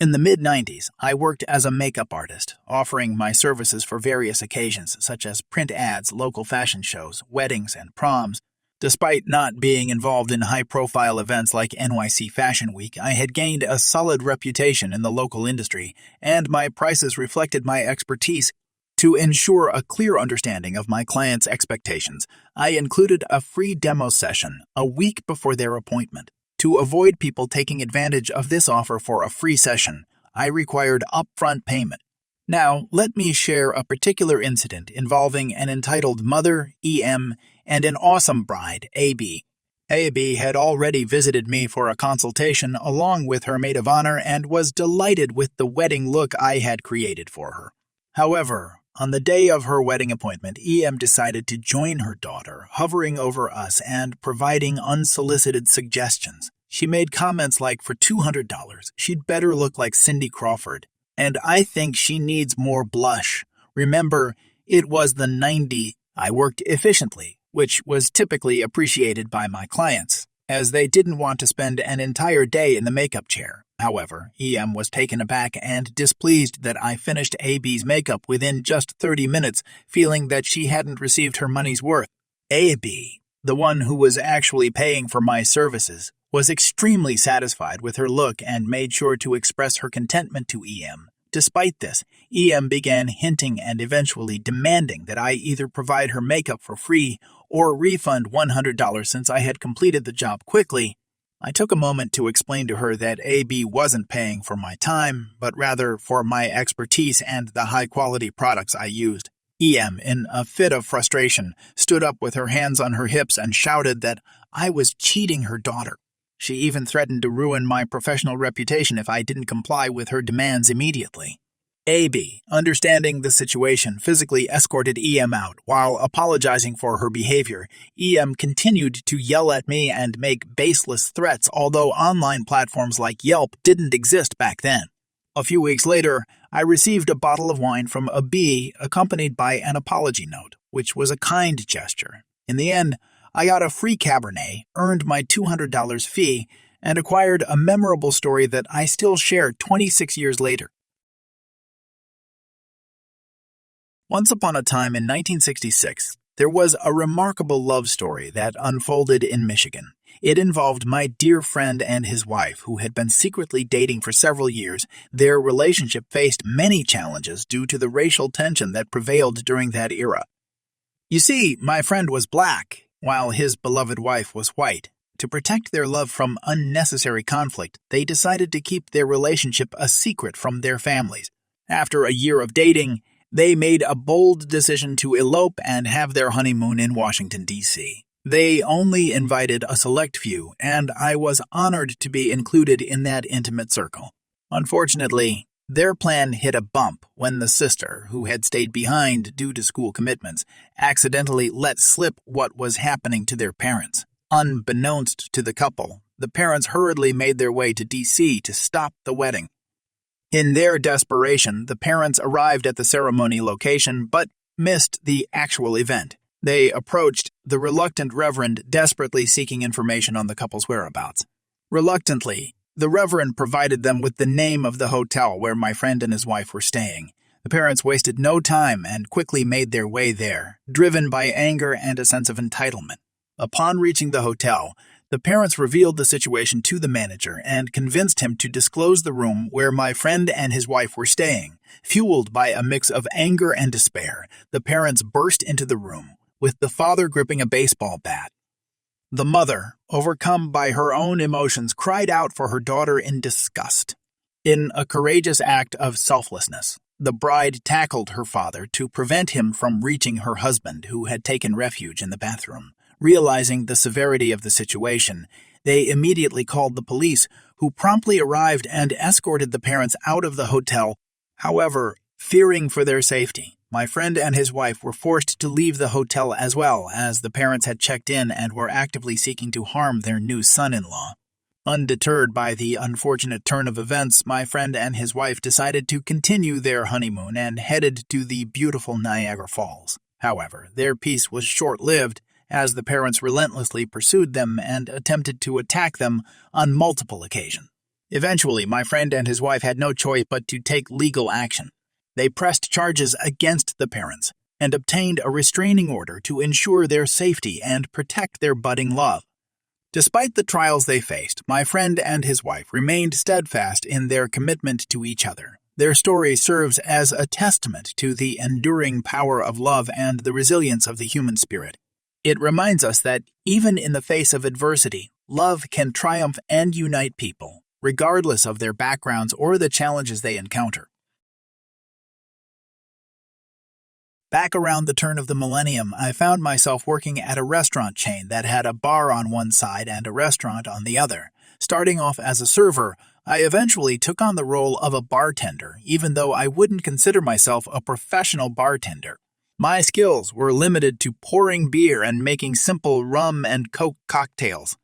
In the mid-90s, I worked as a makeup artist, offering my services for various occasions such as print ads, local fashion shows, weddings, and proms. Despite not being involved in high-profile events like NYC Fashion Week, I had gained a solid reputation in the local industry, and my prices reflected my expertise. To ensure a clear understanding of my clients' expectations, I included a free demo session a week before their appointment. To avoid people taking advantage of this offer for a free session, I required upfront payment. Now, let me share a particular incident involving an entitled mother, EM, and an awesome bride, AB. AB had already visited me for a consultation along with her maid of honor and was delighted with the wedding look I had created for her. However, on the day of her wedding appointment, EM decided to join her daughter, hovering over us and providing unsolicited suggestions. She made comments like, for $200, she'd better look like Cindy Crawford. And I think she needs more blush. Remember, it was the 90s. I worked efficiently, which was typically appreciated by my clients, as they didn't want to spend an entire day in the makeup chair. However, EM was taken aback and displeased that I finished AB's makeup within just 30 minutes, feeling that she hadn't received her money's worth. AB, the one who was actually paying for my services, was extremely satisfied with her look and made sure to express her contentment to EM. Despite this, EM began hinting and eventually demanding that I either provide her makeup for free or refund $100 since I had completed the job quickly. I took a moment to explain to her that AB wasn't paying for my time, but rather for my expertise and the high-quality products I used. EM, in a fit of frustration, stood up with her hands on her hips and shouted that I was cheating her daughter. She even threatened to ruin my professional reputation if I didn't comply with her demands immediately. AB, understanding the situation, physically escorted EM out. While apologizing for her behavior, EM continued to yell at me and make baseless threats, although online platforms like Yelp didn't exist back then. A few weeks later, I received a bottle of wine from a B accompanied by an apology note, which was a kind gesture. In the end, I got a free Cabernet, earned my $200 fee, and acquired a memorable story that I still share 26 years later. Once upon a time in 1966, there was a remarkable love story that unfolded in Michigan. It involved my dear friend and his wife, who had been secretly dating for several years. Their relationship faced many challenges due to the racial tension that prevailed during that era. You see, my friend was black, while his beloved wife was white. To protect their love from unnecessary conflict, they decided to keep their relationship a secret from their families. After a year of dating, they made a bold decision to elope and have their honeymoon in Washington, D.C. They only invited a select few, and I was honored to be included in that intimate circle. Unfortunately, their plan hit a bump when the sister, who had stayed behind due to school commitments, accidentally let slip what was happening to their parents. Unbeknownst to the couple, the parents hurriedly made their way to D.C. to stop the wedding. In their desperation, the parents arrived at the ceremony location but missed the actual event. They approached the reluctant reverend, desperately seeking information on the couple's whereabouts. Reluctantly, the reverend provided them with the name of the hotel where my friend and his wife were staying. The parents wasted no time and quickly made their way there, driven by anger and a sense of entitlement. Upon reaching the hotel, the parents revealed the situation to the manager and convinced him to disclose the room where my friend and his wife were staying. Fueled by a mix of anger and despair, the parents burst into the room, with the father gripping a baseball bat. The mother, overcome by her own emotions, cried out for her daughter in disgust. In a courageous act of selflessness, the bride tackled her father to prevent him from reaching her husband, who had taken refuge in the bathroom. Realizing the severity of the situation, they immediately called the police, who promptly arrived and escorted the parents out of the hotel. However, fearing for their safety, my friend and his wife were forced to leave the hotel as well, as the parents had checked in and were actively seeking to harm their new son-in-law. Undeterred by the unfortunate turn of events, my friend and his wife decided to continue their honeymoon and headed to the beautiful Niagara Falls. However, their peace was short-lived, as the parents relentlessly pursued them and attempted to attack them on multiple occasions. Eventually, my friend and his wife had no choice but to take legal action. They pressed charges against the parents and obtained a restraining order to ensure their safety and protect their budding love. Despite the trials they faced, my friend and his wife remained steadfast in their commitment to each other. Their story serves as a testament to the enduring power of love and the resilience of the human spirit. It reminds us that, even in the face of adversity, love can triumph and unite people, regardless of their backgrounds or the challenges they encounter. Back around the turn of the millennium, I found myself working at a restaurant chain that had a bar on one side and a restaurant on the other. Starting off as a server, I eventually took on the role of a bartender, even though I wouldn't consider myself a professional bartender. My skills were limited to pouring beer and making simple rum and Coke cocktails.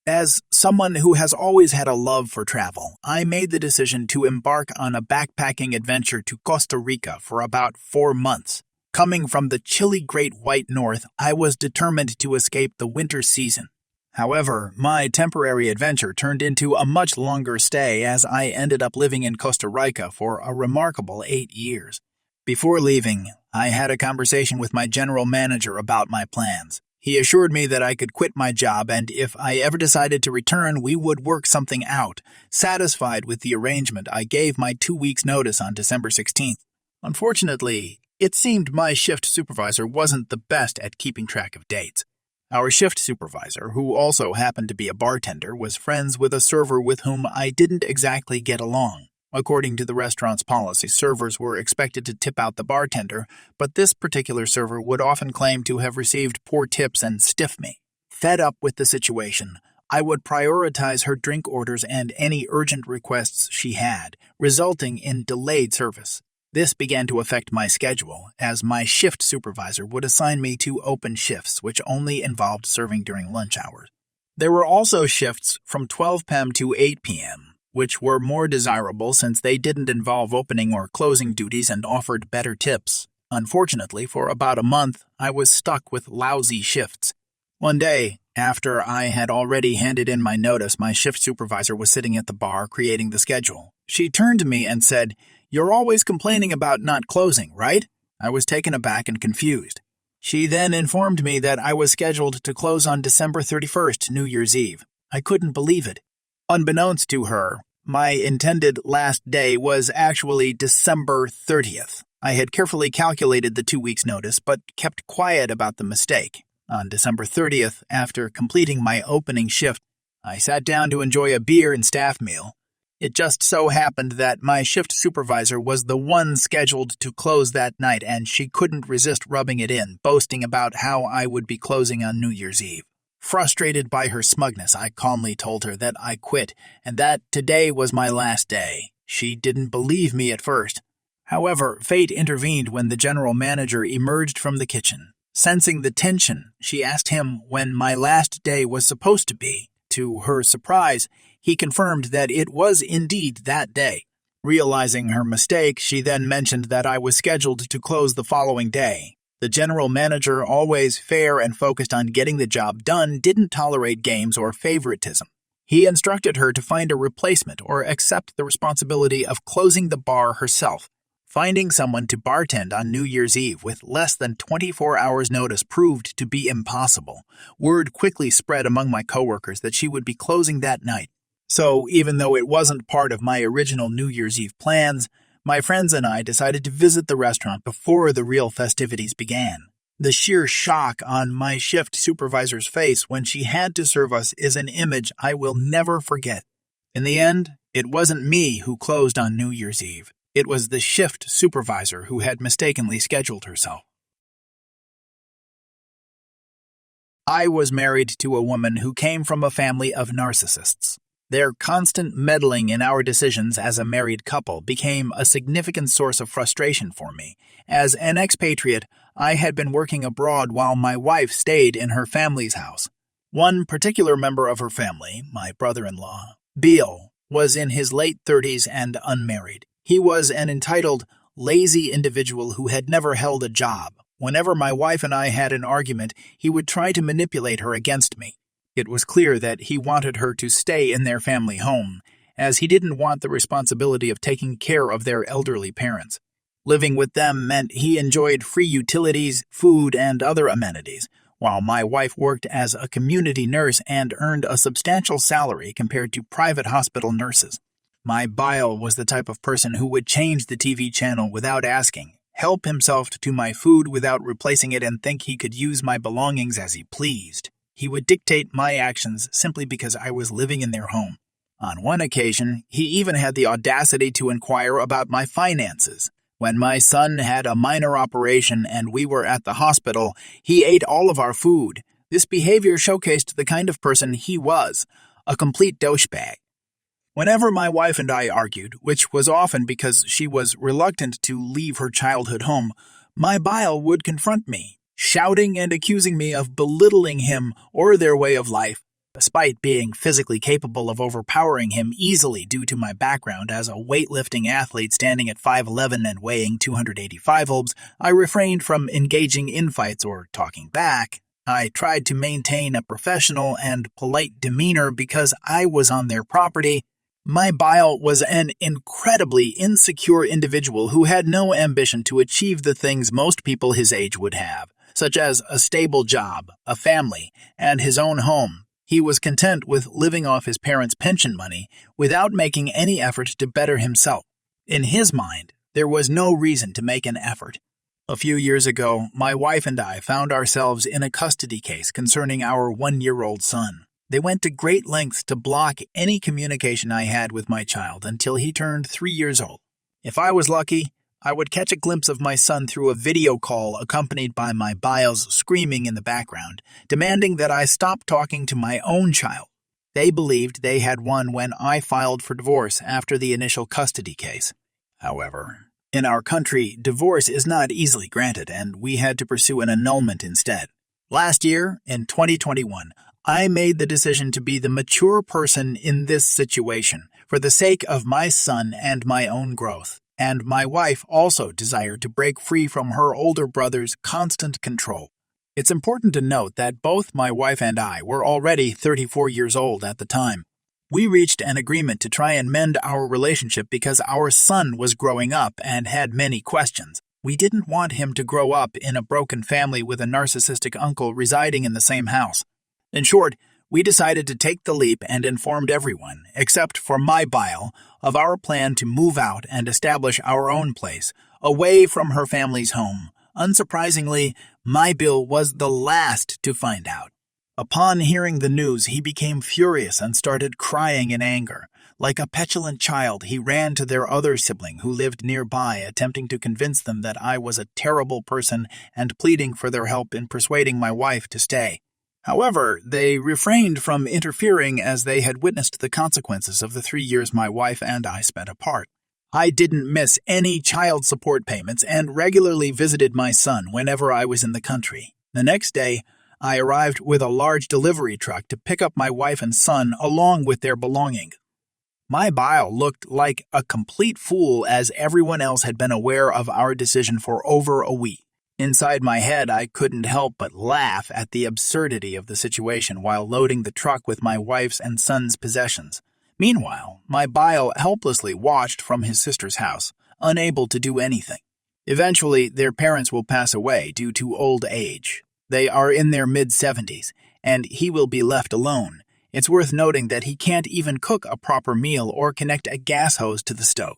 As someone who has always had a love for travel, I made the decision to embark on a backpacking adventure to Costa Rica for about 4 months. Coming from the chilly Great White North, I was determined to escape the winter season. However, my temporary adventure turned into a much longer stay as I ended up living in Costa Rica for a remarkable 8 years. Before leaving, I had a conversation with my general manager about my plans. He assured me that I could quit my job, and if I ever decided to return, we would work something out. Satisfied with the arrangement, I gave my 2 weeks' notice on December 16th. Unfortunately, it seemed my shift supervisor wasn't the best at keeping track of dates. Our shift supervisor, who also happened to be a bartender, was friends with a server with whom I didn't exactly get along. According to the restaurant's policy, servers were expected to tip out the bartender, but this particular server would often claim to have received poor tips and stiff me. Fed up with the situation, I would prioritize her drink orders and any urgent requests she had, resulting in delayed service. This began to affect my schedule, as my shift supervisor would assign me to open shifts, which only involved serving during lunch hours. There were also shifts from 12 p.m. to 8 p.m., which were more desirable since they didn't involve opening or closing duties and offered better tips. Unfortunately, for about a month, I was stuck with lousy shifts. One day, after I had already handed in my notice, my shift supervisor was sitting at the bar creating the schedule. She turned to me and said, "You're always complaining about not closing, right?" I was taken aback and confused. She then informed me that I was scheduled to close on December 31st, New Year's Eve. I couldn't believe it. Unbeknownst to her, my intended last day was actually December 30th. I had carefully calculated the 2 weeks' notice, but kept quiet about the mistake. On December 30th, after completing my opening shift, I sat down to enjoy a beer and staff meal. It just so happened that my shift supervisor was the one scheduled to close that night, and she couldn't resist rubbing it in, boasting about how I would be closing on New Year's Eve. Frustrated by her smugness, I calmly told her that I quit and that today was my last day. She didn't believe me at first. However, fate intervened when the general manager emerged from the kitchen. Sensing the tension, she asked him when my last day was supposed to be. To her surprise, he confirmed that it was indeed that day. Realizing her mistake, she then mentioned that I was scheduled to close the following day. The general manager, always fair and focused on getting the job done, didn't tolerate games or favoritism. He instructed her to find a replacement or accept the responsibility of closing the bar herself. Finding someone to bartend on New Year's Eve with less than 24 hours' notice proved to be impossible. Word quickly spread among my coworkers that she would be closing that night. So, even though it wasn't part of my original New Year's Eve plans, my friends and I decided to visit the restaurant before the real festivities began. The sheer shock on my shift supervisor's face when she had to serve us is an image I will never forget. In the end, it wasn't me who closed on New Year's Eve. It was the shift supervisor who had mistakenly scheduled herself. I was married to a woman who came from a family of narcissists. Their constant meddling in our decisions as a married couple became a significant source of frustration for me. As an expatriate, I had been working abroad while my wife stayed in her family's house. One particular member of her family, my brother-in-law, Beal, was in his late 30s and unmarried. He was an entitled, lazy individual who had never held a job. Whenever my wife and I had an argument, he would try to manipulate her against me. It was clear that he wanted her to stay in their family home, as he didn't want the responsibility of taking care of their elderly parents. Living with them meant he enjoyed free utilities, food, and other amenities, while my wife worked as a community nurse and earned a substantial salary compared to private hospital nurses. My bile was the type of person who would change the TV channel without asking, help himself to my food without replacing it, and think he could use my belongings as he pleased. He would dictate my actions simply because I was living in their home. On one occasion, he even had the audacity to inquire about my finances. When my son had a minor operation and we were at the hospital, he ate all of our food. This behavior showcased the kind of person he was, a complete douchebag. Whenever my wife and I argued, which was often because she was reluctant to leave her childhood home, my bile would confront me, shouting and accusing me of belittling him or their way of life. Despite being physically capable of overpowering him easily due to my background as a weightlifting athlete standing at 5'11" and weighing 285 lbs, I refrained from engaging in fights or talking back. I tried to maintain a professional and polite demeanor because I was on their property. My bile was an incredibly insecure individual who had no ambition to achieve the things most people his age would have, such as a stable job, a family, and his own home. He was content with living off his parents' pension money without making any effort to better himself. In his mind, there was no reason to make an effort. A few years ago, my wife and I found ourselves in a custody case concerning our 1-year-old son. They went to great lengths to block any communication I had with my child until he turned 3 years old. If I was lucky, I would catch a glimpse of my son through a video call accompanied by my biles screaming in the background, demanding that I stop talking to my own child. They believed they had won when I filed for divorce after the initial custody case. However, in our country, divorce is not easily granted, and we had to pursue an annulment instead. Last year, in 2021, I made the decision to be the mature person in this situation for the sake of my son and my own growth. And my wife also desired to break free from her older brother's constant control. It's important to note that both my wife and I were already 34 years old at the time. We reached an agreement to try and mend our relationship because our son was growing up and had many questions. We didn't want him to grow up in a broken family with a narcissistic uncle residing in the same house. In short, we decided to take the leap and informed everyone, except for my bile, of our plan to move out and establish our own place, away from her family's home. Unsurprisingly, my Bill was the last to find out. Upon hearing the news, he became furious and started crying in anger. Like a petulant child, he ran to their other sibling who lived nearby, attempting to convince them that I was a terrible person and pleading for their help in persuading my wife to stay. However, they refrained from interfering as they had witnessed the consequences of the 3 years my wife and I spent apart. I didn't miss any child support payments and regularly visited my son whenever I was in the country. The next day, I arrived with a large delivery truck to pick up my wife and son along with their belongings. My bile looked like a complete fool as everyone else had been aware of our decision for over a week. Inside my head, I couldn't help but laugh at the absurdity of the situation while loading the truck with my wife's and son's possessions. Meanwhile, my bile helplessly watched from his sister's house, unable to do anything. Eventually, their parents will pass away due to old age. They are in their mid-70s, and he will be left alone. It's worth noting that he can't even cook a proper meal or connect a gas hose to the stove.